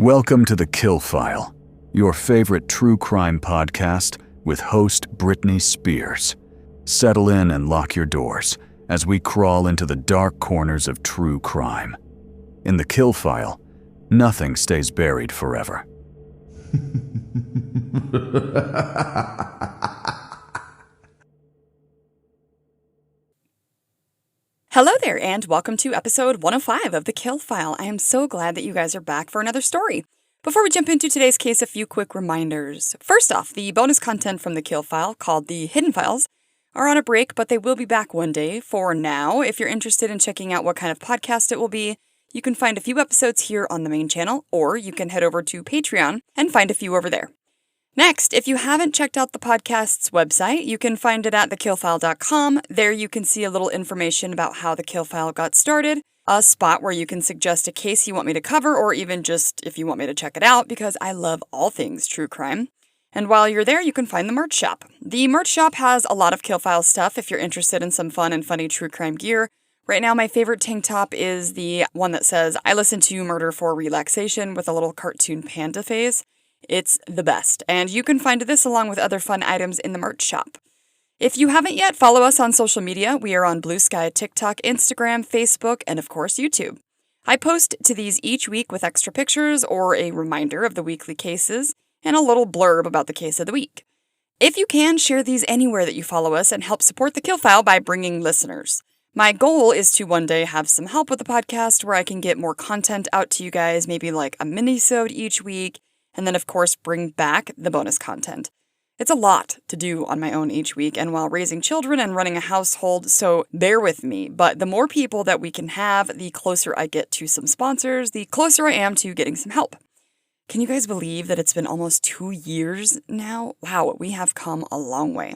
Welcome to TheKillFile, your favorite true crime podcast with host Britney Spears. Settle in and lock your doors as we crawl into the dark corners of true crime. In TheKillFile, nothing stays buried forever. Hello there, and welcome to episode 105 of TheKillFile. I am so glad that you guys are back for another story. Before we jump into today's case, a few quick reminders. First off, the bonus content from TheKillFile, called the Hidden Files, are on a break, but they will be back one day. For now, if you're interested in checking out what kind of podcast it will be, you can find a few episodes here on the main channel, or you can head over to Patreon and find a few over there. Next, if you haven't checked out the podcast's website, you can find it at TheKillFile.com. There you can see a little information about how TheKillFile got started, a spot where you can suggest a case you want me to cover, or even just if you want me to check it out, because I love all things true crime. And while you're there, you can find the merch shop. The merch shop has a lot of KillFile stuff if you're interested in some fun and funny true crime gear. Right now, my favorite tank top is the one that says, "I listen to murder for relaxation," with a little cartoon panda face. It's the best, and you can find this along with other fun items in the merch shop. If you haven't yet, follow us on social media. We are on Blue Sky, TikTok, Instagram, Facebook, and of course, YouTube. I post to these each week with extra pictures or a reminder of the weekly cases and a little blurb about the case of the week. If you can, share these anywhere that you follow us and help support TheKillFile by bringing listeners. My goal is to one day have some help with the podcast where I can get more content out to you guys, maybe like a mini-sode each week, and then, of course, bring back the bonus content. It's a lot to do on my own each week, and while raising children and running a household, so bear with me. But the more people that we can have, the closer I get to some sponsors, the closer I am to getting some help. Can you guys believe that it's been almost 2 years now? Wow, we have come a long way.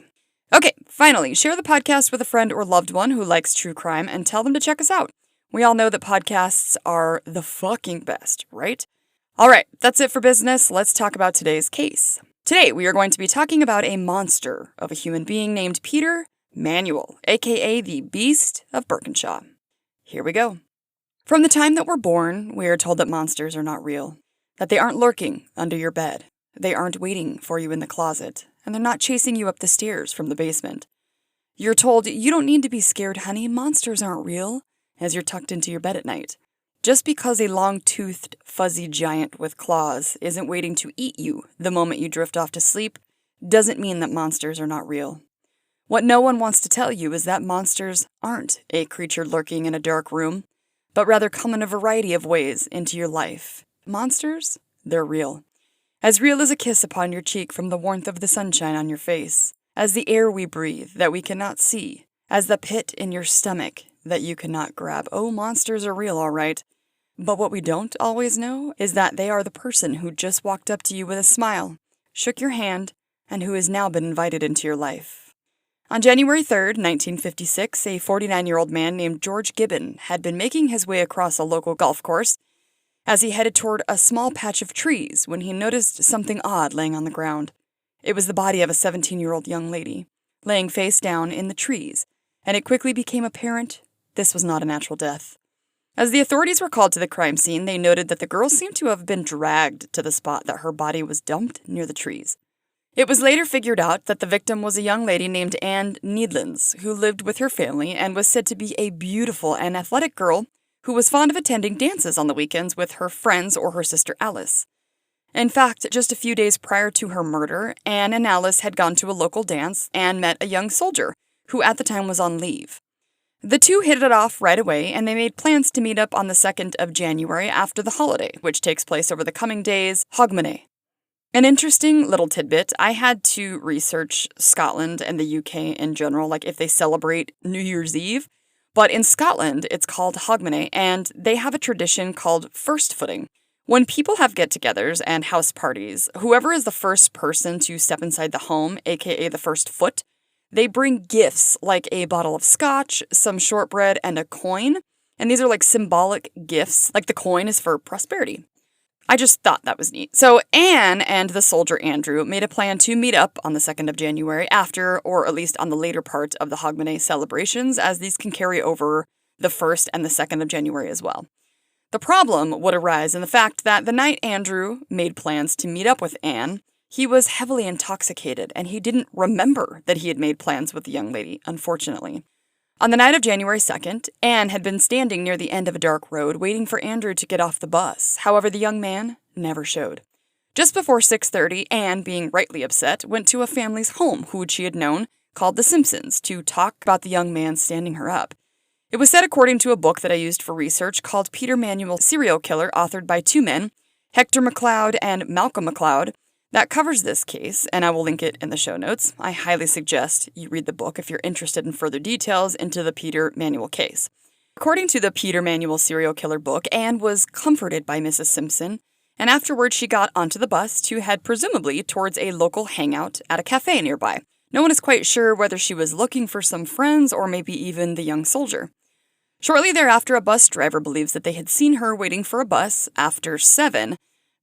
Okay, finally, share the podcast with a friend or loved one who likes true crime and tell them to check us out. We all know that podcasts are the fucking best, right? All right, that's it for business. Let's talk about today's case. Today, we are going to be talking about a monster of a human being named Peter Manuel, aka the Beast of Birkenshaw. Here we go. From the time that we're born, we are told that monsters are not real, that they aren't lurking under your bed, they aren't waiting for you in the closet, and they're not chasing you up the stairs from the basement. You're told, "You don't need to be scared, honey, monsters aren't real," as you're tucked into your bed at night. Just because a long-toothed, fuzzy giant with claws isn't waiting to eat you the moment you drift off to sleep doesn't mean that monsters are not real. What no one wants to tell you is that monsters aren't a creature lurking in a dark room, but rather come in a variety of ways into your life. Monsters? They're real. As real as a kiss upon your cheek from the warmth of the sunshine on your face, as the air we breathe that we cannot see, as the pit in your stomach that you cannot grab. Oh, monsters are real, all right. But what we don't always know is that they are the person who just walked up to you with a smile, shook your hand, and who has now been invited into your life. On January 3rd, 1956, a 49-year-old man named George Gibbon had been making his way across a local golf course as he headed toward a small patch of trees when he noticed something odd laying on the ground. It was the body of a 17-year-old young lady, laying face down in the trees, and it quickly became apparent this was not a natural death. As the authorities were called to the crime scene, they noted that the girl seemed to have been dragged to the spot that her body was dumped near the trees. It was later figured out that the victim was a young lady named Anne Needlands, who lived with her family and was said to be a beautiful and athletic girl who was fond of attending dances on the weekends with her friends or her sister Alice. In fact, just a few days prior to her murder, Anne and Alice had gone to a local dance and met a young soldier who at the time was on leave. The two hit it off right away, and they made plans to meet up on the 2nd of January after the holiday, which takes place over the coming days, Hogmanay. An interesting little tidbit, I had to research Scotland and the UK in general, like if they celebrate New Year's Eve. But in Scotland, it's called Hogmanay, and they have a tradition called first footing. When people have get-togethers and house parties, whoever is the first person to step inside the home, aka the first foot, they bring gifts like a bottle of scotch, some shortbread, and a coin. And these are like symbolic gifts, like the coin is for prosperity. I just thought that was neat. So Anne and the soldier Andrew made a plan to meet up on the 2nd of January after, or at least on the later part of the Hogmanay celebrations, as these can carry over the 1st and the 2nd of January as well. The problem would arise in the fact that the night Andrew made plans to meet up with Anne, he was heavily intoxicated and he didn't remember that he had made plans with the young lady, unfortunately. On the night of January 2nd, Anne had been standing near the end of a dark road waiting for Andrew to get off the bus. However, the young man never showed. Just before 6:30, Anne, being rightly upset, went to a family's home who she had known called the Simpsons to talk about the young man standing her up. It was said according to a book that I used for research called Peter Manuel Serial Killer, authored by two men, Hector McLeod and Malcolm McLeod, that covers this case, and I will link it in the show notes. I highly suggest you read the book if you're interested in further details into the Peter Manuel case. According to the Peter Manuel Serial Killer book, Anne was comforted by Mrs. Simpson, and afterwards she got onto the bus to head presumably towards a local hangout at a cafe nearby. No one is quite sure whether she was looking for some friends or maybe even the young soldier. Shortly thereafter, a bus driver believes that they had seen her waiting for a bus after 7,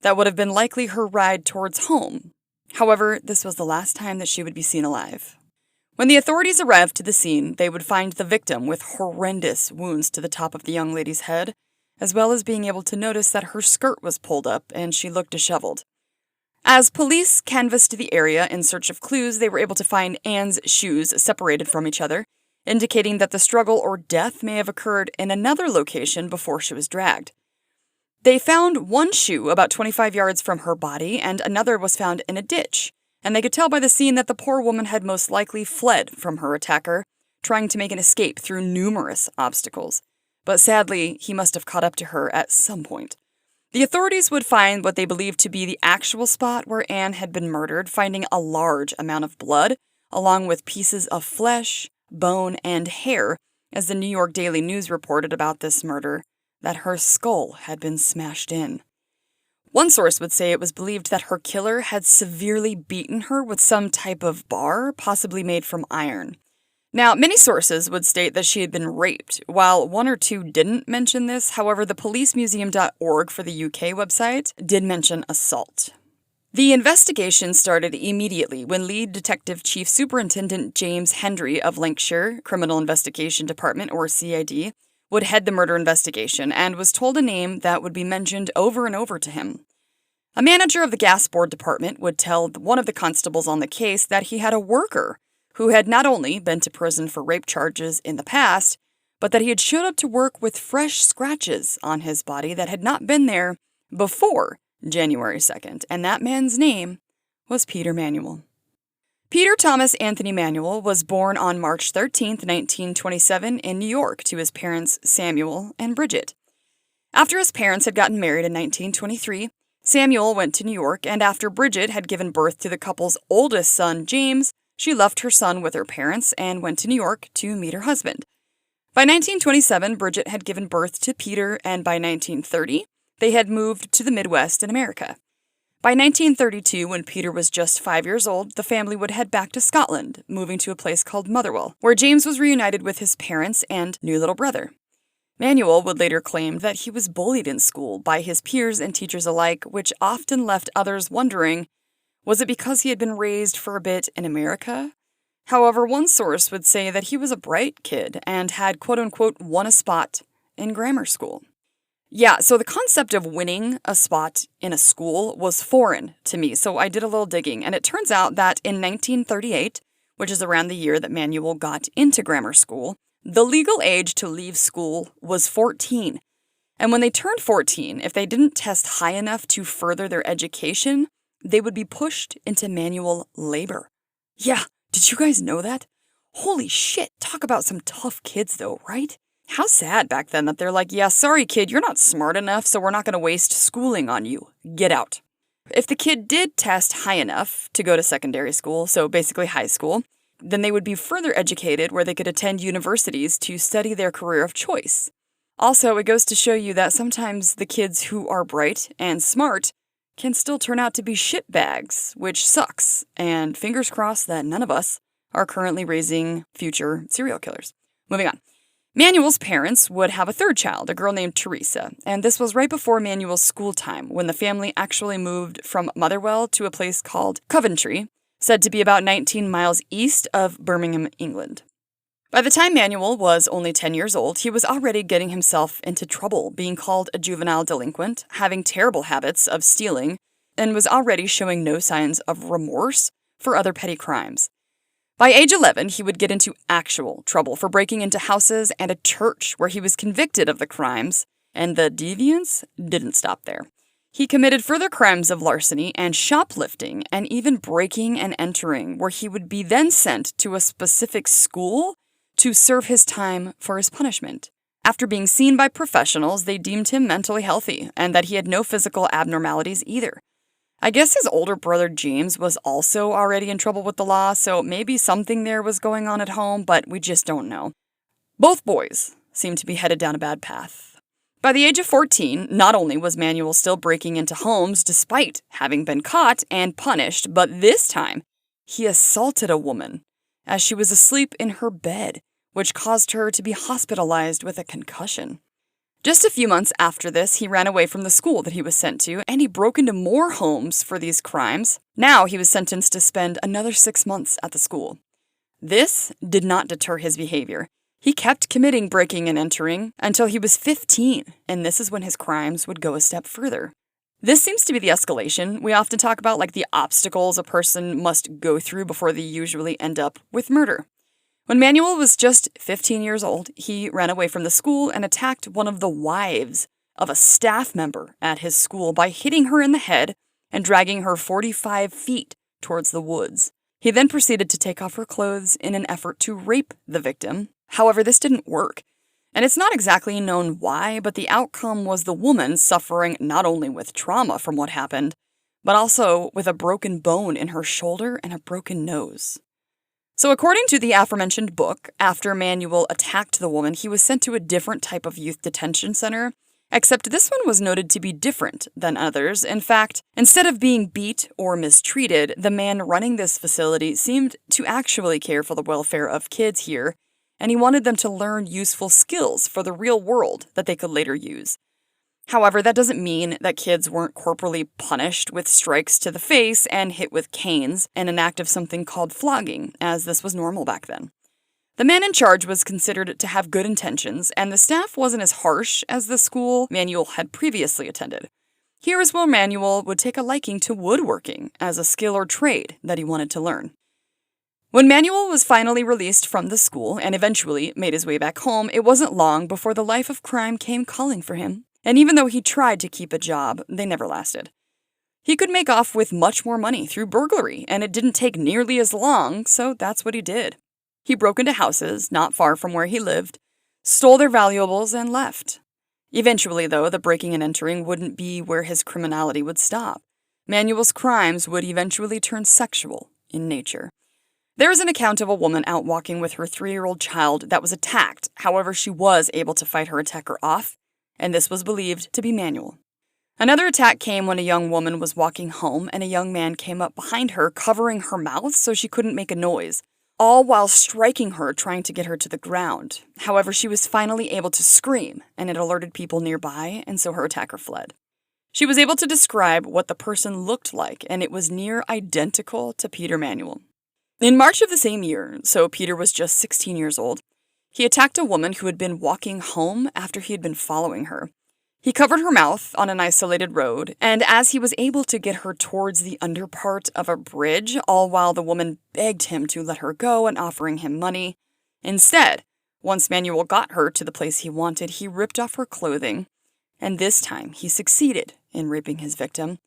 that would have been likely her ride towards home. However, this was the last time that she would be seen alive. When the authorities arrived to the scene, they would find the victim with horrendous wounds to the top of the young lady's head, as well as being able to notice that her skirt was pulled up and she looked disheveled. As police canvassed the area in search of clues, they were able to find Anne's shoes separated from each other, indicating that the struggle or death may have occurred in another location before she was dragged. They found one shoe about 25 yards from her body, and another was found in a ditch, and they could tell by the scene that the poor woman had most likely fled from her attacker, trying to make an escape through numerous obstacles. But sadly, he must have caught up to her at some point. The authorities would find what they believed to be the actual spot where Anne had been murdered, finding a large amount of blood, along with pieces of flesh, bone, and hair, as the New York Daily News reported about this murder, that her skull had been smashed in. One source would say it was believed that her killer had severely beaten her with some type of bar, possibly made from iron. Now, many sources would state that she had been raped, while one or two didn't mention this. However, the policemuseum.org for the UK website did mention assault. The investigation started immediately when lead detective Chief Superintendent James Hendry of Lancashire Criminal Investigation Department, or CID, would head the murder investigation and was told a name that would be mentioned over and over to him. A manager of the gas board department would tell one of the constables on the case that he had a worker who had not only been to prison for rape charges in the past, but that he had showed up to work with fresh scratches on his body that had not been there before January 2nd, and that man's name was Peter Manuel. Peter Thomas Anthony Manuel was born on March 13, 1927, in New York to his parents Samuel and Bridget. After his parents had gotten married in 1923, Samuel went to New York, and after Bridget had given birth to the couple's oldest son, James, she left her son with her parents and went to New York to meet her husband. By 1927, Bridget had given birth to Peter, and by 1930, they had moved to the Midwest in America. By 1932, when Peter was just 5 years old, the family would head back to Scotland, moving to a place called Motherwell, where James was reunited with his parents and new little brother. Manuel would later claim that he was bullied in school by his peers and teachers alike, which often left others wondering, was it because he had been raised for a bit in America? However, one source would say that he was a bright kid and had quote-unquote won a spot in grammar school. Yeah, so the concept of winning a spot in a school was foreign to me, so I did a little digging, and it turns out that in 1938, which is around the year that Manuel got into grammar school, the legal age to leave school was 14. And when they turned 14, if they didn't test high enough to further their education, they would be pushed into manual labor. Yeah, did you guys know that? Holy shit, talk about some tough kids though, right? How sad back then that they're like, yeah, sorry kid, you're not smart enough, so we're not going to waste schooling on you. Get out. If the kid did test high enough to go to secondary school, so basically high school, then they would be further educated where they could attend universities to study their career of choice. Also, it goes to show you that sometimes the kids who are bright and smart can still turn out to be shitbags, which sucks, and fingers crossed that none of us are currently raising future serial killers. Moving on. Manuel's parents would have a third child, a girl named Teresa, and this was right before Manuel's school time, when the family actually moved from Motherwell to a place called Coventry, said to be about 19 miles east of Birmingham, England. By the time Manuel was only 10 years old, he was already getting himself into trouble, being called a juvenile delinquent, having terrible habits of stealing, and was already showing no signs of remorse for other petty crimes. By age 11, he would get into actual trouble for breaking into houses and a church where he was convicted of the crimes, and the deviance didn't stop there. He committed further crimes of larceny and shoplifting, and even breaking and entering, where he would be then sent to a specific school to serve his time for his punishment. After being seen by professionals, they deemed him mentally healthy and that he had no physical abnormalities either. I guess his older brother James was also already in trouble with the law, so maybe something there was going on at home, but we just don't know. Both boys seemed to be headed down a bad path. By the age of 14, not only was Manuel still breaking into homes despite having been caught and punished, but this time he assaulted a woman as she was asleep in her bed, which caused her to be hospitalized with a concussion. Just a few months after this, he ran away from the school that he was sent to, and he broke into more homes for these crimes. Now he was sentenced to spend another 6 months at the school. This did not deter his behavior. He kept committing breaking and entering until he was 15, and this is when his crimes would go a step further. This seems to be the escalation we often talk about, like the obstacles a person must go through before they usually end up with murder. When Manuel was just 15 years old, he ran away from the school and attacked one of the wives of a staff member at his school by hitting her in the head and dragging her 45 feet towards the woods. He then proceeded to take off her clothes in an effort to rape the victim. However, this didn't work. And it's not exactly known why, but the outcome was the woman suffering not only with trauma from what happened, but also with a broken bone in her shoulder and a broken nose. So according to the aforementioned book, after Manuel attacked the woman, he was sent to a different type of youth detention center, except this one was noted to be different than others. In fact, instead of being beat or mistreated, the man running this facility seemed to actually care for the welfare of kids here, and he wanted them to learn useful skills for the real world that they could later use. However, that doesn't mean that kids weren't corporally punished with strikes to the face and hit with canes and an act of something called flogging, as this was normal back then. The man in charge was considered to have good intentions, and the staff wasn't as harsh as the school Manuel had previously attended. Here is where Manuel would take a liking to woodworking as a skill or trade that he wanted to learn. When Manuel was finally released from the school and eventually made his way back home, it wasn't long before the life of crime came calling for him. And even though he tried to keep a job, they never lasted. He could make off with much more money through burglary, and it didn't take nearly as long, so that's what he did. He broke into houses not far from where he lived, stole their valuables, and left. Eventually, though, the breaking and entering wouldn't be where his criminality would stop. Manuel's crimes would eventually turn sexual in nature. There is an account of a woman out walking with her 3-year-old child that was attacked. However, she was able to fight her attacker off, and this was believed to be Manuel. Another attack came when a young woman was walking home and a young man came up behind her, covering her mouth so she couldn't make a noise, all while striking her, trying to get her to the ground. However, she was finally able to scream, and it alerted people nearby, and so her attacker fled. She was able to describe what the person looked like, and it was near identical to Peter Manuel. In March of the same year, so Peter was just 16 years old, he attacked a woman who had been walking home after he had been following her. He covered her mouth on an isolated road, and as he was able to get her towards the underpart of a bridge, all while the woman begged him to let her go and offering him money. Instead, once Manuel got her to the place he wanted, he ripped off her clothing, and this time he succeeded in raping his victim,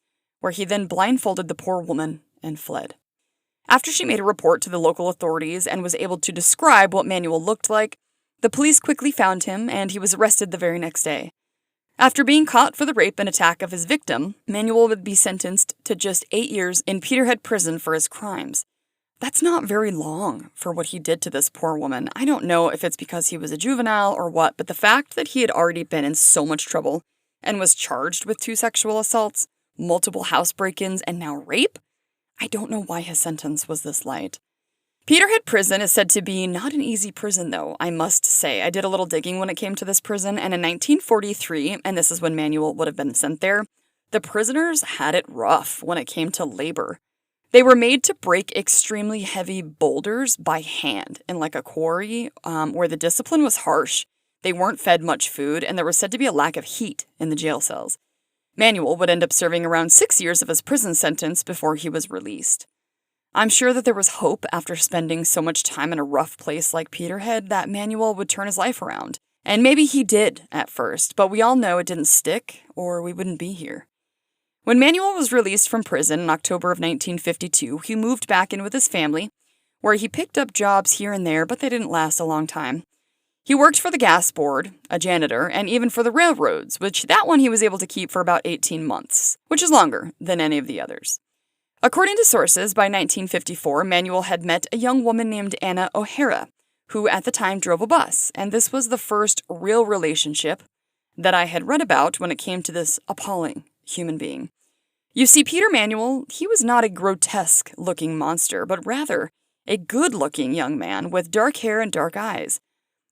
where he then blindfolded the poor woman and fled. After she made a report to the local authorities and was able to describe what Manuel looked like, the police quickly found him and he was arrested the very next day. After being caught for the rape and attack of his victim, Manuel would be sentenced to just 8 years in Peterhead prison for his crimes. That's not very long for what he did to this poor woman. I don't know if it's because he was a juvenile or what, but the fact that he had already been in so much trouble and was charged with 2 sexual assaults, multiple house break-ins, and now rape? I don't know why his sentence was this light. Peterhead Prison is said to be not an easy prison, though, I must say. I did a little digging when it came to this prison, and in 1943, and this is when Manuel would have been sent there, the prisoners had it rough when it came to labor. They were made to break extremely heavy boulders by hand in like a quarry where the discipline was harsh. They weren't fed much food, and there was said to be a lack of heat in the jail cells. Manuel would end up serving around 6 years of his prison sentence before he was released. I'm sure that there was hope after spending so much time in a rough place like Peterhead that Manuel would turn his life around. And maybe he did at first, but we all know it didn't stick, or we wouldn't be here. When Manuel was released from prison in October of 1952, he moved back in with his family, where he picked up jobs here and there, but they didn't last a long time. He worked for the gas board, a janitor, and even for the railroads, which that one he was able to keep for about 18 months, which is longer than any of the others. According to sources, by 1954, Manuel had met a young woman named Anna O'Hara, who at the time drove a bus, and this was the first real relationship that I had read about when it came to this appalling human being. You see, Peter Manuel, he was not a grotesque-looking monster, but rather a good-looking young man with dark hair and dark eyes.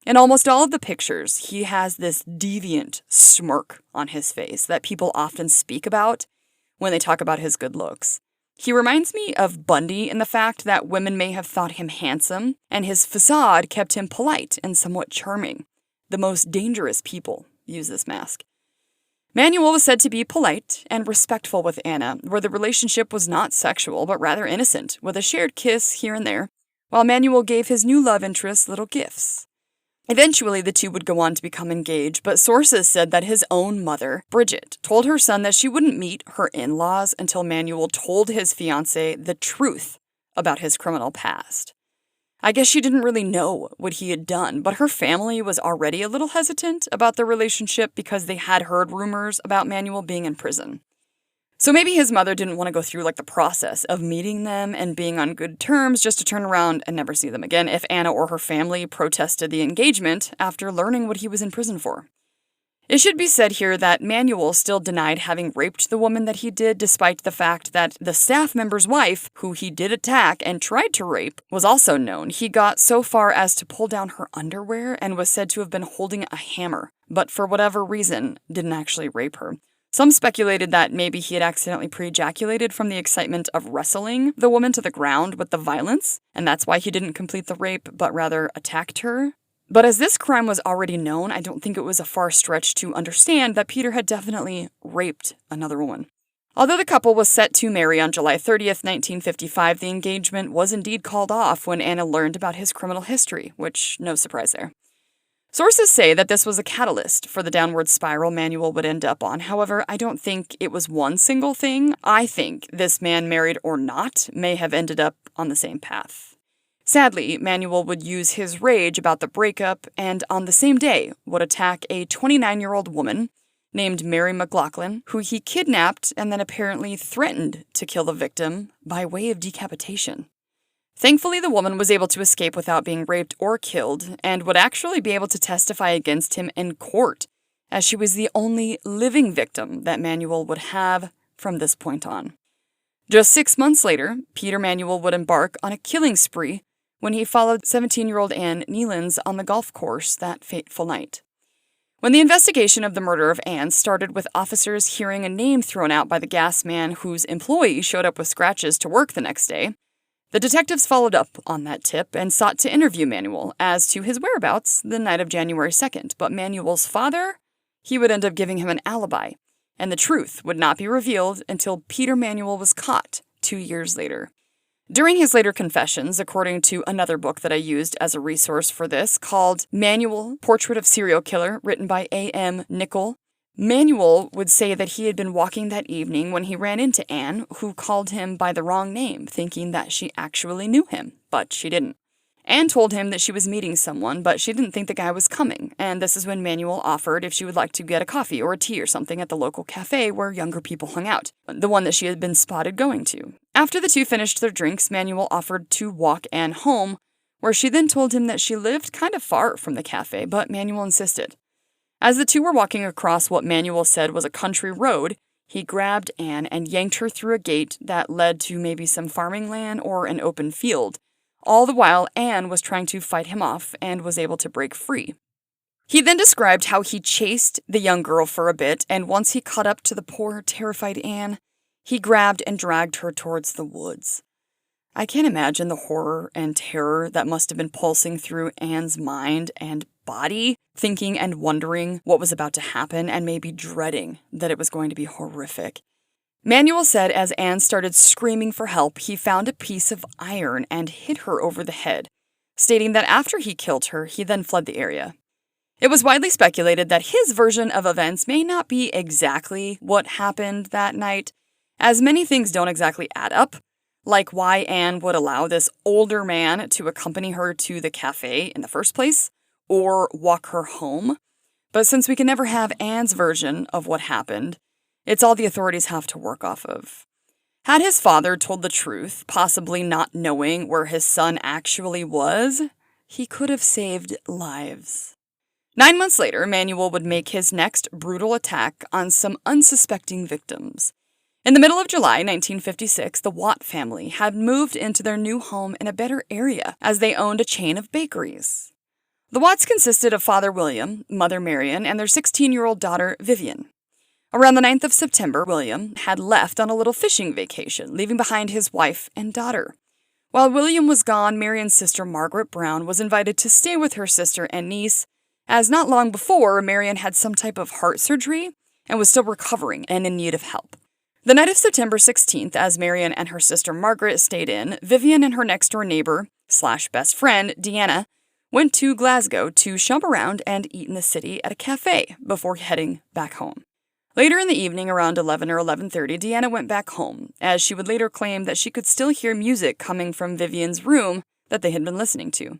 In almost all of the pictures, he has this deviant smirk on his face that people often speak about when they talk about his good looks. He reminds me of Bundy in the fact that women may have thought him handsome, and his facade kept him polite and somewhat charming. The most dangerous people use this mask. Manuel was said to be polite and respectful with Anna, where the relationship was not sexual but rather innocent, with a shared kiss here and there, while Manuel gave his new love interest little gifts. Eventually, the two would go on to become engaged, but sources said that his own mother, Bridget, told her son that she wouldn't meet her in-laws until Manuel told his fiancée the truth about his criminal past. I guess she didn't really know what he had done, but her family was already a little hesitant about the relationship because they had heard rumors about Manuel being in prison. So maybe his mother didn't want to go through the process of meeting them and being on good terms just to turn around and never see them again if Anna or her family protested the engagement after learning what he was in prison for. It should be said here that Manuel still denied having raped the woman that he did, despite the fact that the staff member's wife, who he did attack and tried to rape, was also known. He got so far as to pull down her underwear and was said to have been holding a hammer, but for whatever reason, didn't actually rape her. Some speculated that maybe he had accidentally pre-ejaculated from the excitement of wrestling the woman to the ground with the violence, and that's why he didn't complete the rape, but rather attacked her. But as this crime was already known, I don't think it was a far stretch to understand that Peter had definitely raped another woman. Although the couple was set to marry on July 30th, 1955, the engagement was indeed called off when Anna learned about his criminal history, which, no surprise there. Sources say that this was a catalyst for the downward spiral Manuel would end up on. However, I don't think it was one single thing. I think this man, married or not, may have ended up on the same path. Sadly, Manuel would use his rage about the breakup and on the same day would attack a 29-year-old woman named Mary McLaughlin, who he kidnapped and then apparently threatened to kill the victim by way of decapitation. Thankfully, the woman was able to escape without being raped or killed and would actually be able to testify against him in court, as she was the only living victim that Manuel would have from this point on. Just 6 months later, Peter Manuel would embark on a killing spree when he followed 17-year-old Anne Nealons on the golf course that fateful night. When the investigation of the murder of Anne started with officers hearing a name thrown out by the gas man whose employee showed up with scratches to work the next day, the detectives followed up on that tip and sought to interview Manuel as to his whereabouts the night of January 2nd, but Manuel's father, he would end up giving him an alibi, and the truth would not be revealed until Peter Manuel was caught 2 years later. During his later confessions, according to another book that I used as a resource for this called Manuel, Portrait of Serial Killer, written by A.M. Nicol, Manuel would say that he had been walking that evening when he ran into Anne, who called him by the wrong name, thinking that she actually knew him, but she didn't. Anne told him that she was meeting someone, but she didn't think the guy was coming, and this is when Manuel offered if she would like to get a coffee or a tea or something at the local cafe where younger people hung out, the one that she had been spotted going to. After the two finished their drinks, Manuel offered to walk Anne home, where she then told him that she lived kind of far from the cafe, but Manuel insisted. As the two were walking across what Manuel said was a country road, he grabbed Anne and yanked her through a gate that led to maybe some farming land or an open field. All the while, Anne was trying to fight him off and was able to break free. He then described how he chased the young girl for a bit, and once he caught up to the poor, terrified Anne, he grabbed and dragged her towards the woods. I can't imagine the horror and terror that must have been pulsing through Anne's mind and body, thinking and wondering what was about to happen and maybe dreading that it was going to be horrific. Manuel said as Anne started screaming for help, he found a piece of iron and hit her over the head, stating that after he killed her, he then fled the area. It was widely speculated that his version of events may not be exactly what happened that night, as many things don't exactly add up, like why Anne would allow this older man to accompany her to the cafe in the first place, or walk her home. But since we can never have Anne's version of what happened, it's all the authorities have to work off of. Had his father told the truth, possibly not knowing where his son actually was, he could have saved lives. 9 months later, Manuel would make his next brutal attack on some unsuspecting victims. In the middle of July 1956, the Watt family had moved into their new home in a better area, as they owned a chain of bakeries. The Watts consisted of Father William, Mother Marion, and their 16-year-old daughter, Vivian. Around the 9th of September, William had left on a little fishing vacation, leaving behind his wife and daughter. While William was gone, Marion's sister, Margaret Brown, was invited to stay with her sister and niece, as not long before, Marion had some type of heart surgery and was still recovering and in need of help. The night of September 16th, as Marion and her sister Margaret stayed in, Vivian and her next-door neighbor / best friend, Deanna, went to Glasgow to shop around and eat in the city at a cafe before heading back home. Later in the evening, around 11 or 11:30, Deanna went back home, as she would later claim that she could still hear music coming from Vivian's room that they had been listening to.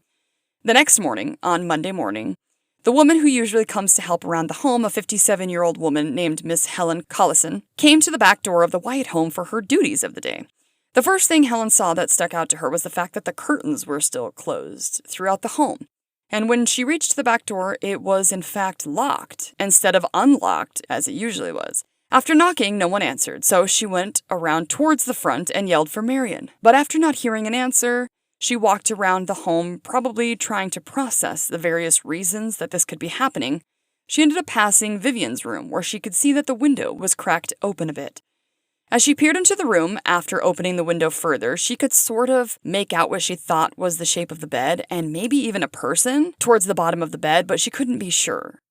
The next morning, on Monday morning, the woman who usually comes to help around the home, a 57-year-old woman named Miss Helen Collison, came to the back door of the Wyatt home for her duties of the day. The first thing Helen saw that stuck out to her was the fact that the curtains were still closed throughout the home. And when she reached the back door, it was in fact locked, instead of unlocked as it usually was. After knocking, no one answered, so she went around towards the front and yelled for Marion. But after not hearing an answer, she walked around the home, probably trying to process the various reasons that this could be happening. She ended up passing Vivian's room, where she could see that the window was cracked open a bit. As she peered into the room, after opening the window further, she could sort of make out what she thought was the shape of the bed, and maybe even a person, towards the bottom of the bed, but she couldn't be sure.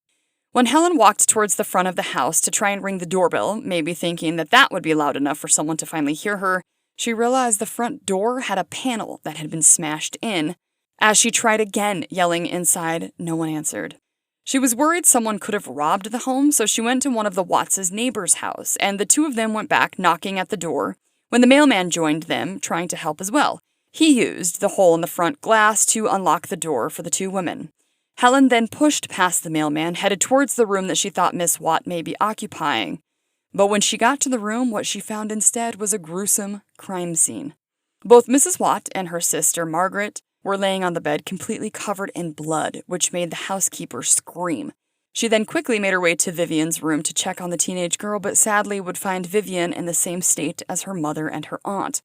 When Helen walked towards the front of the house to try and ring the doorbell, maybe thinking that that would be loud enough for someone to finally hear her, she realized the front door had a panel that had been smashed in. As she tried again, yelling inside, no one answered. She was worried someone could have robbed the home, so she went to one of the Watts' neighbor's house, and the two of them went back knocking at the door when the mailman joined them, trying to help as well. He used the hole in the front glass to unlock the door for the two women. Helen then pushed past the mailman, headed towards the room that she thought Miss Watt may be occupying. But when she got to the room, what she found instead was a gruesome crime scene. Both Mrs. Watt and her sister, Margaret, were laying on the bed completely covered in blood, which made the housekeeper scream. She then quickly made her way to Vivian's room to check on the teenage girl, but sadly would find Vivian in the same state as her mother and her aunt.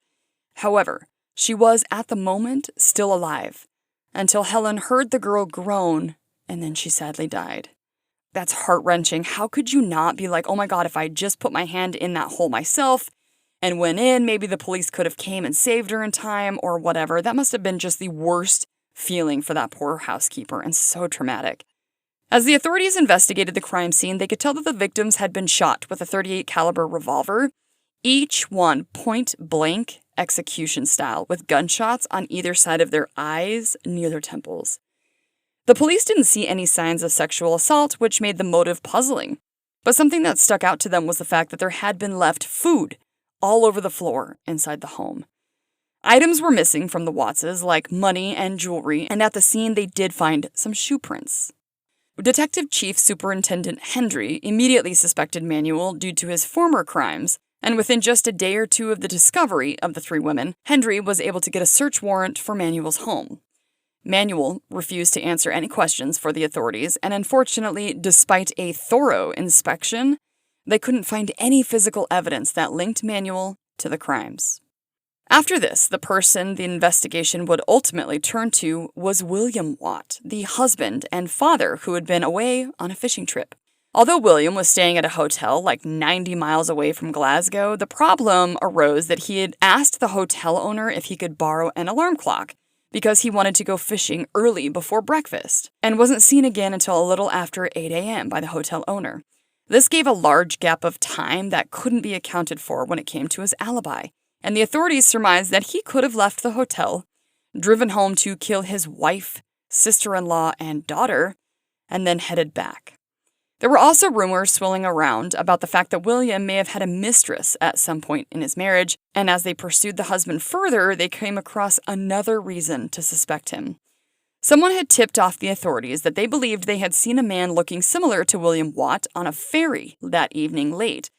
However, she was, at the moment, still alive, until Helen heard the girl groan, and then she sadly died. That's heart-wrenching. How could you not be like, oh my god, if I just put my hand in that hole myself and went in, maybe the police could have came and saved her in time or whatever. That must have been just the worst feeling for that poor housekeeper and so traumatic. As the authorities investigated the crime scene, they could tell that the victims had been shot with a .38 caliber revolver, each one point-blank execution style, with gunshots on either side of their eyes near their temples. The police didn't see any signs of sexual assault, which made the motive puzzling. But something that stuck out to them was the fact that there had been left food all over the floor inside the home. Items were missing from the Wattses, like money and jewelry, and at the scene they did find some shoe prints. Detective Chief Superintendent Hendry immediately suspected Manuel due to his former crimes, and within just a day or two of the discovery of the three women, Hendry was able to get a search warrant for Manuel's home. Manuel refused to answer any questions for the authorities, and unfortunately, despite a thorough inspection, they couldn't find any physical evidence that linked Manuel to the crimes. After this, the person the investigation would ultimately turn to was William Watt, the husband and father who had been away on a fishing trip. Although William was staying at a hotel like 90 miles away from Glasgow, the problem arose that he had asked the hotel owner if he could borrow an alarm clock because he wanted to go fishing early before breakfast and wasn't seen again until a little after 8 a.m. by the hotel owner. This gave a large gap of time that couldn't be accounted for when it came to his alibi, and the authorities surmised that he could have left the hotel, driven home to kill his wife, sister-in-law, and daughter, and then headed back. There were also rumors swirling around about the fact that William may have had a mistress at some point in his marriage, and as they pursued the husband further, they came across another reason to suspect him. Someone had tipped off the authorities that they believed they had seen a man looking similar to William Watt on a ferry that evening late,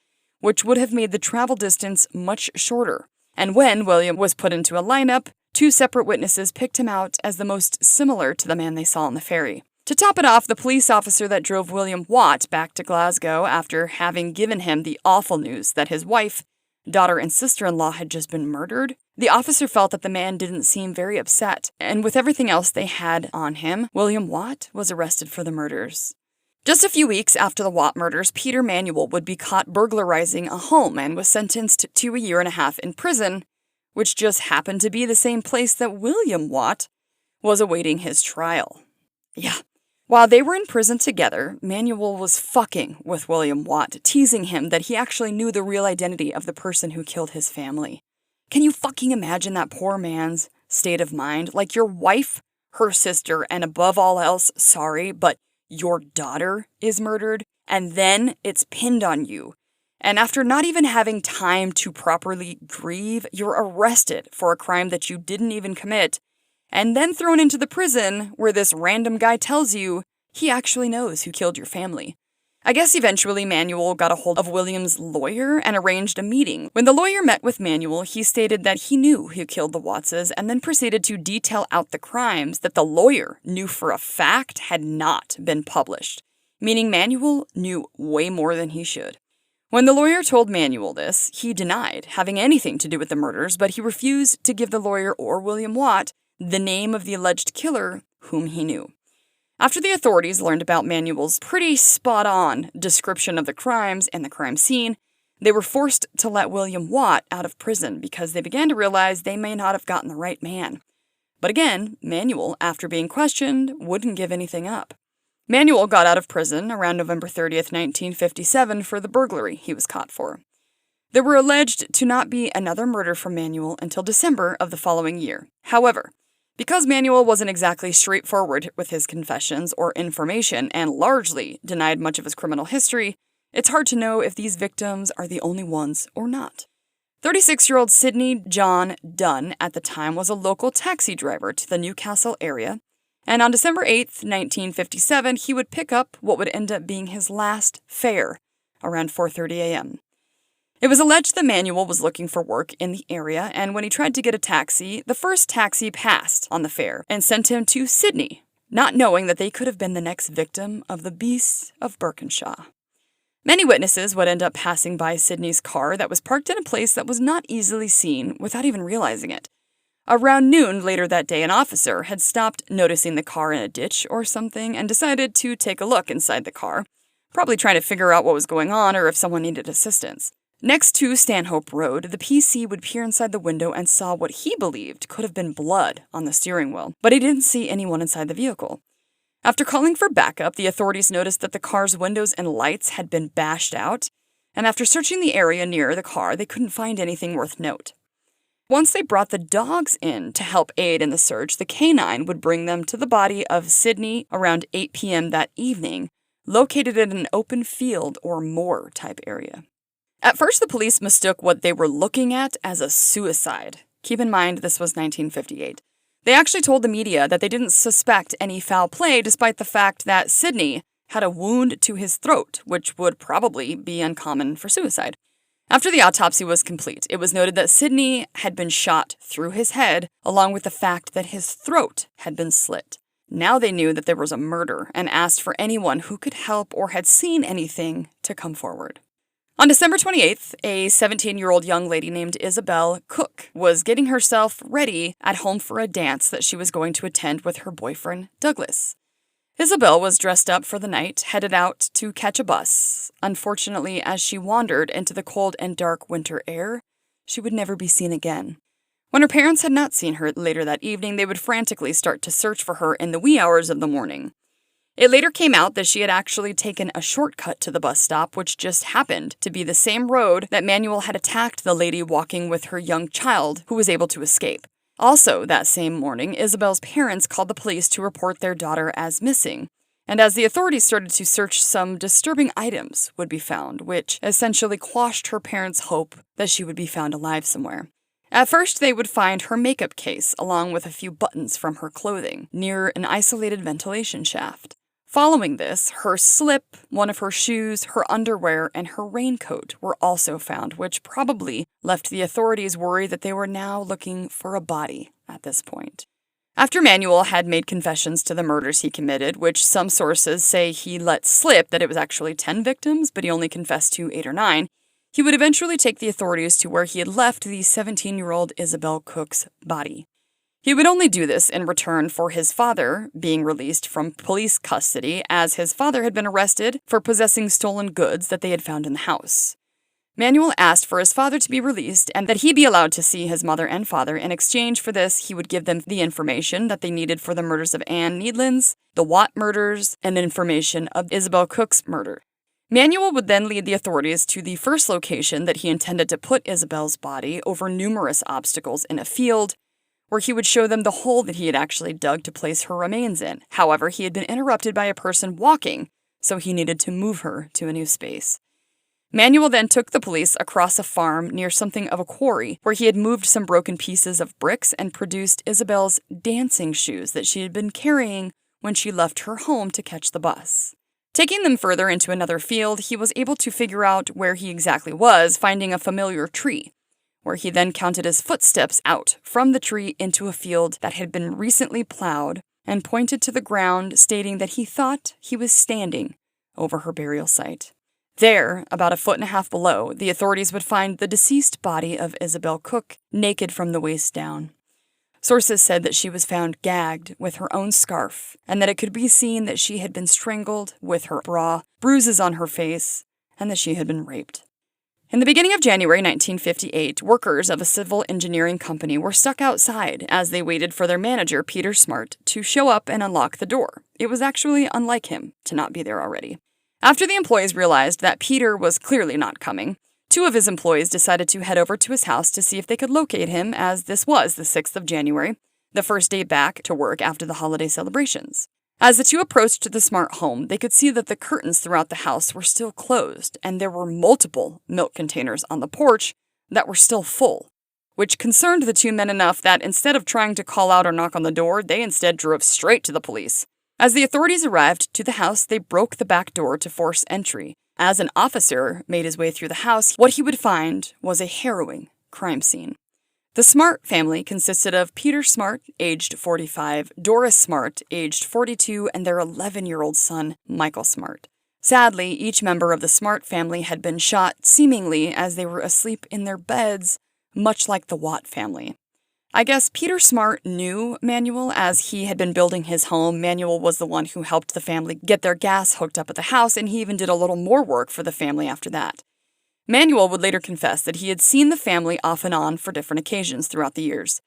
which would have made the travel distance much shorter. And when William was put into a lineup, 2 separate witnesses picked him out as the most similar to the man they saw on the ferry. To top it off, the police officer that drove William Watt back to Glasgow after having given him the awful news that his wife, daughter, and sister-in-law had just been murdered, the officer felt that the man didn't seem very upset, and with everything else they had on him, William Watt was arrested for the murders. Just a few weeks after the Watt murders, Peter Manuel would be caught burglarizing a home and was sentenced to a year and a half in prison, which just happened to be the same place that William Watt was awaiting his trial. Yeah. While they were in prison together, Manuel was fucking with William Watt, teasing him that he actually knew the real identity of the person who killed his family. Can you fucking imagine that poor man's state of mind? Like, your wife, her sister, and above all else, sorry, but your daughter is murdered, and then it's pinned on you. And after not even having time to properly grieve, you're arrested for a crime that you didn't even commit, and then thrown into the prison where this random guy tells you he actually knows who killed your family. I guess eventually Manuel got a hold of William's lawyer and arranged a meeting. When the lawyer met with Manuel, he stated that he knew who killed the Wattses and then proceeded to detail out the crimes that the lawyer knew for a fact had not been published, meaning Manuel knew way more than he should. When the lawyer told Manuel this, he denied having anything to do with the murders, but he refused to give the lawyer or William Watt the name of the alleged killer whom he knew. After the authorities learned about Manuel's pretty spot-on description of the crimes and the crime scene, they were forced to let William Watt out of prison because they began to realize they may not have gotten the right man. But again, Manuel, after being questioned, wouldn't give anything up. Manuel got out of prison around November 30th, 1957 for the burglary he was caught for. There were alleged to not be another murder from Manuel until December of the following year. However, because Manuel wasn't exactly straightforward with his confessions or information and largely denied much of his criminal history, it's hard to know if these victims are the only ones or not. 36-year-old Sidney John Dunn at the time was a local taxi driver to the Newcastle area, and on December 8th, 1957, he would pick up what would end up being his last fare around 4:30 a.m. It was alleged that Manuel was looking for work in the area, and when he tried to get a taxi, the first taxi passed on the fare and sent him to Sydney, not knowing that they could have been the next victim of the Beast of Birkenshaw. Many witnesses would end up passing by Sydney's car that was parked in a place that was not easily seen without even realizing it. Around noon later that day, an officer had stopped noticing the car in a ditch or something and decided to take a look inside the car, probably trying to figure out what was going on or if someone needed assistance. Next to Stanhope Road, the PC would peer inside the window and saw what he believed could have been blood on the steering wheel, but he didn't see anyone inside the vehicle. After calling for backup, the authorities noticed that the car's windows and lights had been bashed out, and after searching the area near the car, they couldn't find anything worth note. Once they brought the dogs in to help aid in the search, the canine would bring them to the body of Sidney around 8 p.m. that evening, located in an open field or moor type area. At first, the police mistook what they were looking at as a suicide. Keep in mind, this was 1958. They actually told the media that they didn't suspect any foul play despite the fact that Sidney had a wound to his throat, which would probably be uncommon for suicide. After the autopsy was complete, it was noted that Sidney had been shot through his head, along with the fact that his throat had been slit. Now they knew that there was a murder and asked for anyone who could help or had seen anything to come forward. On December 28th, a 17-year-old young lady named Isabel Cook was getting herself ready at home for a dance that she was going to attend with her boyfriend, Douglas. Isabel was dressed up for the night, headed out to catch a bus. Unfortunately, as she wandered into the cold and dark winter air, she would never be seen again. When her parents had not seen her later that evening, they would frantically start to search for her in the wee hours of the morning. It later came out that she had actually taken a shortcut to the bus stop, which just happened to be the same road that Manuel had attacked the lady walking with her young child, who was able to escape. Also, that same morning, Isabel's parents called the police to report their daughter as missing. And as the authorities started to search, some disturbing items would be found, which essentially quashed her parents' hope that she would be found alive somewhere. At first, they would find her makeup case, along with a few buttons from her clothing, near an isolated ventilation shaft. Following this, her slip, one of her shoes, her underwear, and her raincoat were also found, which probably left the authorities worried that they were now looking for a body at this point. After Manuel had made confessions to the murders he committed, which some sources say he let slip that it was actually 10 victims, but he only confessed to 8 or 9, he would eventually take the authorities to where he had left the 17-year-old Isabel Cook's body. He would only do this in return for his father being released from police custody, as his father had been arrested for possessing stolen goods that they had found in the house. Manuel asked for his father to be released and that he be allowed to see his mother and father. In exchange for this, he would give them the information that they needed for the murders of Anne Needlands, the Watt murders, and information of Isabel Cook's murder. Manuel would then lead the authorities to the first location that he intended to put Isabel's body over numerous obstacles in a field, where he would show them the hole that he had actually dug to place her remains in. However, he had been interrupted by a person walking, so he needed to move her to a new space. Manuel then took the police across a farm near something of a quarry, where he had moved some broken pieces of bricks and produced Isabel's dancing shoes that she had been carrying when she left her home to catch the bus. Taking them further into another field, he was able to figure out where he exactly was, finding a familiar tree, where he then counted his footsteps out from the tree into a field that had been recently plowed and pointed to the ground, stating that he thought he was standing over her burial site. There, about 1.5 feet below, the authorities would find the deceased body of Isabel Cook, naked from the waist down. Sources said that she was found gagged with her own scarf, and that it could be seen that she had been strangled with her bra, bruises on her face, and that she had been raped. In the beginning of January 1958, workers of a civil engineering company were stuck outside as they waited for their manager, Peter Smart, to show up and unlock the door. It was actually unlike him to not be there already. After the employees realized that Peter was clearly not coming, 2 of his employees decided to head over to his house to see if they could locate him, as this was the 6th of January, the first day back to work after the holiday celebrations. As the 2 approached the Smart home, they could see that the curtains throughout the house were still closed, and there were multiple milk containers on the porch that were still full, which concerned the 2 men enough that instead of trying to call out or knock on the door, they instead drove straight to the police. As the authorities arrived to the house, they broke the back door to force entry. As an officer made his way through the house, what he would find was a harrowing crime scene. The Smart family consisted of Peter Smart, aged 45, Doris Smart, aged 42, and their 11-year-old son, Michael Smart. Sadly, each member of the Smart family had been shot, seemingly as they were asleep in their beds, much like the Watt family. I guess Peter Smart knew Manuel as he had been building his home. Manuel was the one who helped the family get their gas hooked up at the house, and he even did a little more work for the family after that. Manuel would later confess that he had seen the family off and on for different occasions throughout the years.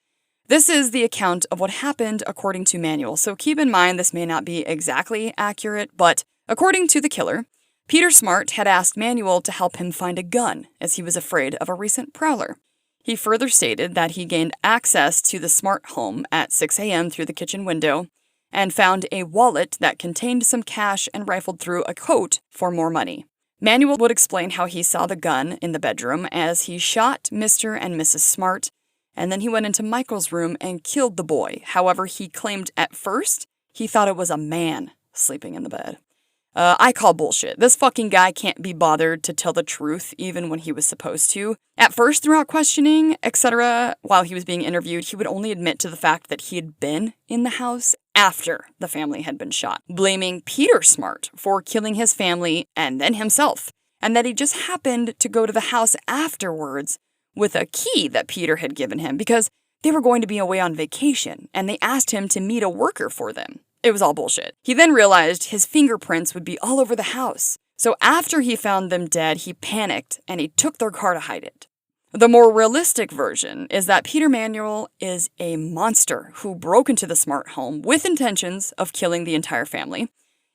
This is the account of what happened according to Manuel, so keep in mind this may not be exactly accurate, but according to the killer, Peter Smart had asked Manuel to help him find a gun as he was afraid of a recent prowler. He further stated that he gained access to the Smart home at 6 a.m. through the kitchen window and found a wallet that contained some cash and rifled through a coat for more money. Manuel would explain how he saw the gun in the bedroom as he shot Mr. and Mrs. Smart, and then he went into Michael's room and killed the boy. However, he claimed at first he thought it was a man sleeping in the bed. I call bullshit. This fucking guy can't be bothered to tell the truth even when he was supposed to. At first, throughout questioning, etc., while he was being interviewed, he would only admit to the fact that he had been in the house after the family had been shot, blaming Peter Smart for killing his family and then himself, and that he just happened to go to the house afterwards with a key that Peter had given him because they were going to be away on vacation, and they asked him to meet a worker for them. It was all bullshit. He then realized his fingerprints would be all over the house. So after he found them dead, he panicked and he took their car to hide it. The more realistic version is that Peter Manuel is a monster who broke into the Smart home with intentions of killing the entire family.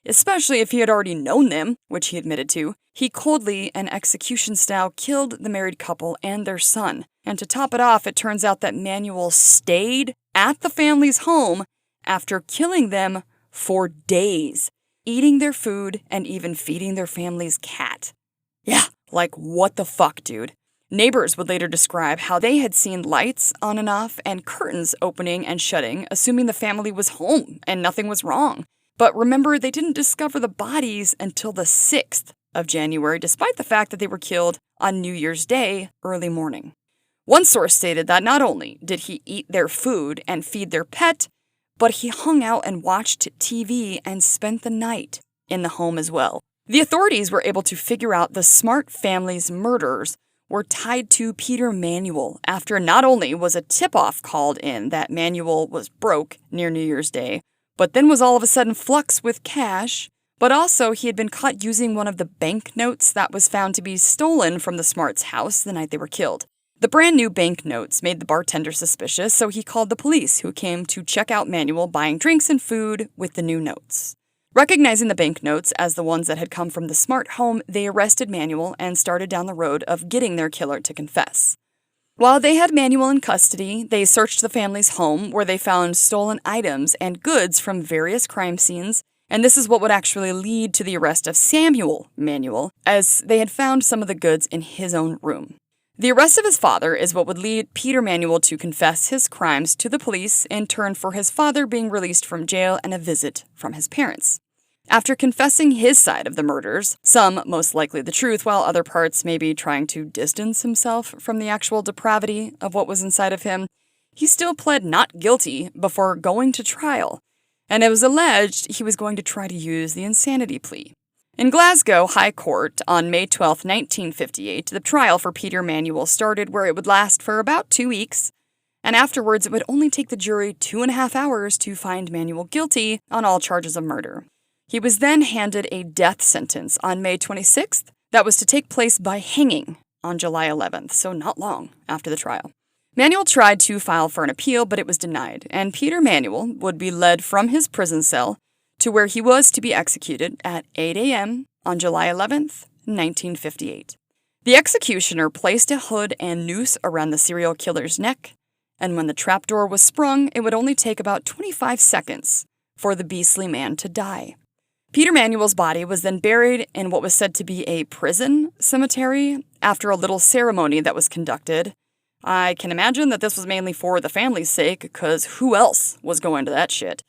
Especially if he had already known them, which he admitted to. He coldly and execution-style killed the married couple and their son. And to top it off, it turns out that Manuel stayed at the family's home after killing them for days, eating their food and even feeding their family's cat. Yeah, like what the fuck, dude? Neighbors would later describe how they had seen lights on and off and curtains opening and shutting, assuming the family was home and nothing was wrong. But remember, they didn't discover the bodies until the 6th of January, despite the fact that they were killed on New Year's Day, early morning. One source stated that not only did he eat their food and feed their pet, but he hung out and watched TV and spent the night in the home as well. The authorities were able to figure out the Smart family's murders were tied to Peter Manuel after not only was a tip-off called in that Manuel was broke near New Year's Day, but then was all of a sudden flux with cash, but also he had been caught using one of the banknotes that was found to be stolen from the Smarts' house the night they were killed. The brand new banknotes made the bartender suspicious, so he called the police, who came to check out Manuel buying drinks and food with the new notes. Recognizing the banknotes as the ones that had come from the Smart home, they arrested Manuel and started down the road of getting their killer to confess. While they had Manuel in custody, they searched the family's home where they found stolen items and goods from various crime scenes, and this is what would actually lead to the arrest of Samuel Manuel, as they had found some of the goods in his own room. The arrest of his father is what would lead Peter Manuel to confess his crimes to the police in turn for his father being released from jail and a visit from his parents. After confessing his side of the murders, some most likely the truth, while other parts maybe trying to distance himself from the actual depravity of what was inside of him, he still pled not guilty before going to trial, and it was alleged he was going to try to use the insanity plea. In Glasgow High Court on May 12, 1958, the trial for Peter Manuel started, where it would last for about 2 weeks, and afterwards it would only take the jury 2.5 hours to find Manuel guilty on all charges of murder. He was then handed a death sentence on May 26th that was to take place by hanging on July 11th, so not long after the trial. Manuel tried to file for an appeal, but it was denied, and Peter Manuel would be led from his prison cell to where he was to be executed at 8 a.m. on July 11th, 1958. The executioner placed a hood and noose around the serial killer's neck, and when the trapdoor was sprung, it would only take about 25 seconds for the beastly man to die. Peter Manuel's body was then buried in what was said to be a prison cemetery after a little ceremony that was conducted. I can imagine that this was mainly for the family's sake, because who else was going to that shit?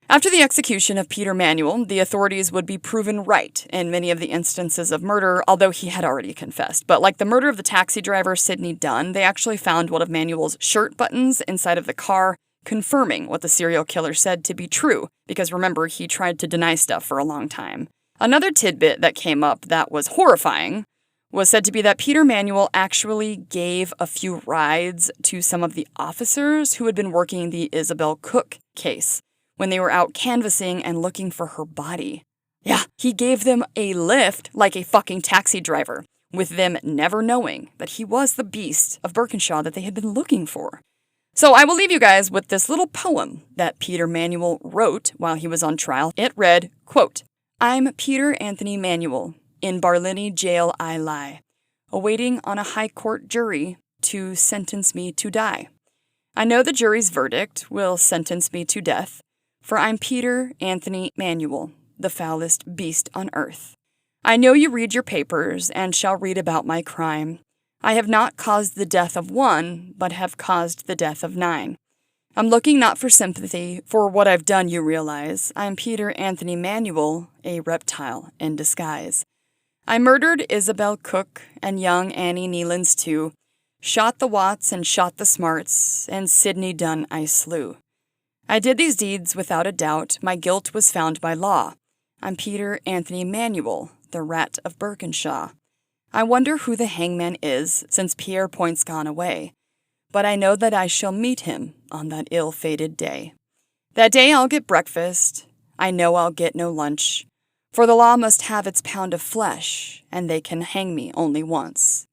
After the execution of Peter Manuel, the authorities would be proven right in many of the instances of murder, although he had already confessed. But like the murder of the taxi driver Sidney Dunn, they actually found one of Manuel's shirt buttons inside of the car, confirming what the serial killer said to be true, because remember, he tried to deny stuff for a long time. Another tidbit that came up that was horrifying was said to be that Peter Manuel actually gave a few rides to some of the officers who had been working the Isabel Cook case when they were out canvassing and looking for her body. Yeah, he gave them a lift like a fucking taxi driver, with them never knowing that he was the Beast of Birkenshaw that they had been looking for. So I will leave you guys with this little poem that Peter Manuel wrote while he was on trial. It read, quote, "I'm Peter Anthony Manuel. In Barlinnie jail I lie, awaiting on a high court jury to sentence me to die. I know the jury's verdict will sentence me to death, for I'm Peter Anthony Manuel, the foulest beast on earth. I know you read your papers and shall read about my crime. I have not caused the death of one, but have caused the death of 9. I'm looking not for sympathy for what I've done, you realize. I'm Peter Anthony Manuel, a reptile in disguise. I murdered Isabel Cook and young Annie Nealons too, shot the Watts and shot the Smarts, and Sidney Dunn I slew. I did these deeds without a doubt. My guilt was found by law. I'm Peter Anthony Manuel, the rat of Birkenshaw. I wonder who the hangman is, since Pierre Point's gone away. But I know that I shall meet him on that ill-fated day. That day I'll get breakfast, I know I'll get no lunch, for the law must have its pound of flesh, and they can hang me only once.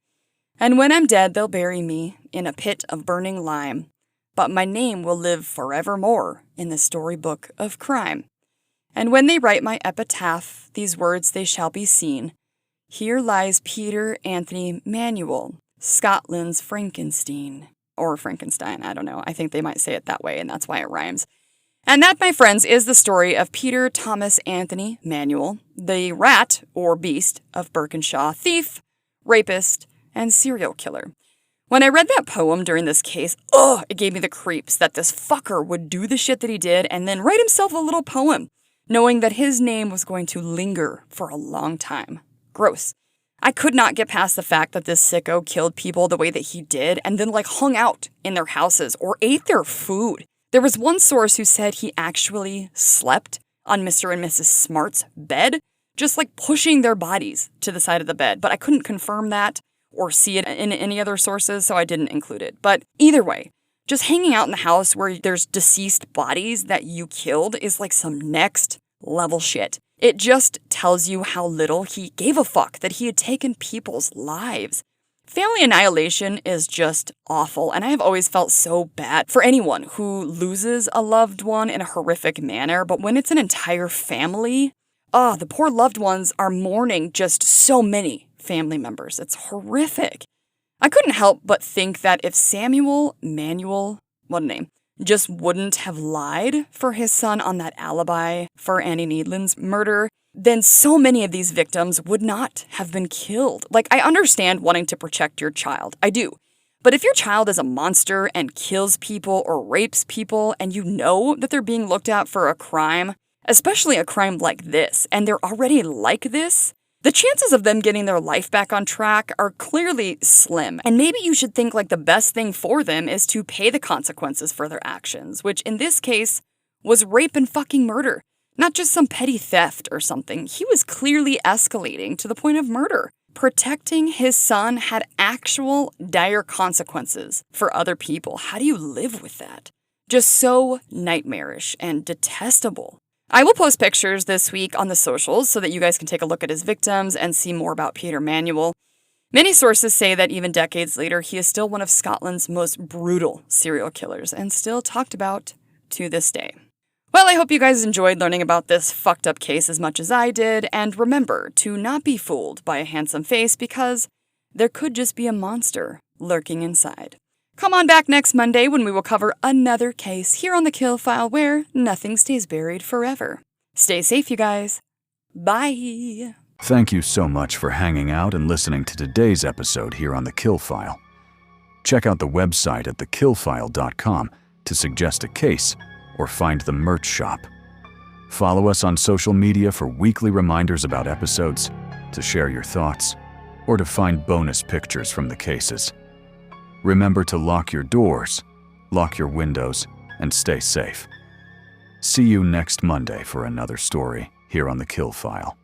And when I'm dead, they'll bury me in a pit of burning lime, but my name will live forevermore in the storybook of crime. And when they write my epitaph, these words they shall be seen. Here lies Peter Anthony Manuel, Scotland's Frankenstein. Or Frankenstein, I don't know. I think they might say it that way, and that's why it rhymes. And that, my friends, is the story of Peter Thomas Anthony Manuel, the rat, or beast, of Birkenshaw, thief, rapist, and serial killer. When I read that poem during this case, it gave me the creeps that this fucker would do the shit that he did and then write himself a little poem, knowing that his name was going to linger for a long time. Gross. I could not get past the fact that this sicko killed people the way that he did and then hung out in their houses or ate their food. There was one source who said he actually slept on Mr. and Mrs. Smart's bed, just pushing their bodies to the side of the bed. But I couldn't confirm that or see it in any other sources, so I didn't include it. But either way, just hanging out in the house where there's deceased bodies that you killed is some next level shit. It just tells you how little he gave a fuck that he had taken people's lives. Family annihilation is just awful, and I have always felt so bad for anyone who loses a loved one in a horrific manner, but when it's an entire family, the poor loved ones are mourning just so many family members. It's horrific. I couldn't help but think that if Manuel, what a name, just wouldn't have lied for his son on that alibi for Annie Needland's murder, then so many of these victims would not have been killed. I understand wanting to protect your child. I do. But if your child is a monster and kills people or rapes people and you know that they're being looked at for a crime, especially a crime like this, and they're already like this, the chances of them getting their life back on track are clearly slim. And maybe you should think the best thing for them is to pay the consequences for their actions, which in this case was rape and fucking murder. Not just some petty theft or something. He was clearly escalating to the point of murder. Protecting his son had actual dire consequences for other people. How do you live with that? Just so nightmarish and detestable. I will post pictures this week on the socials so that you guys can take a look at his victims and see more about Peter Manuel. Many sources say that even decades later, he is still one of Scotland's most brutal serial killers and still talked about to this day. Well, I hope you guys enjoyed learning about this fucked up case as much as I did, and remember to not be fooled by a handsome face because there could just be a monster lurking inside. Come on back next Monday when we will cover another case here on The Kill File where nothing stays buried forever. Stay safe, you guys. Bye. Thank you so much for hanging out and listening to today's episode here on The Kill File. Check out the website at TheKillFile.com to suggest a case or find the merch shop. Follow us on social media for weekly reminders about episodes, to share your thoughts, or to find bonus pictures from the cases. Remember to lock your doors, lock your windows, and stay safe. See you next Monday for another story here on The Kill File.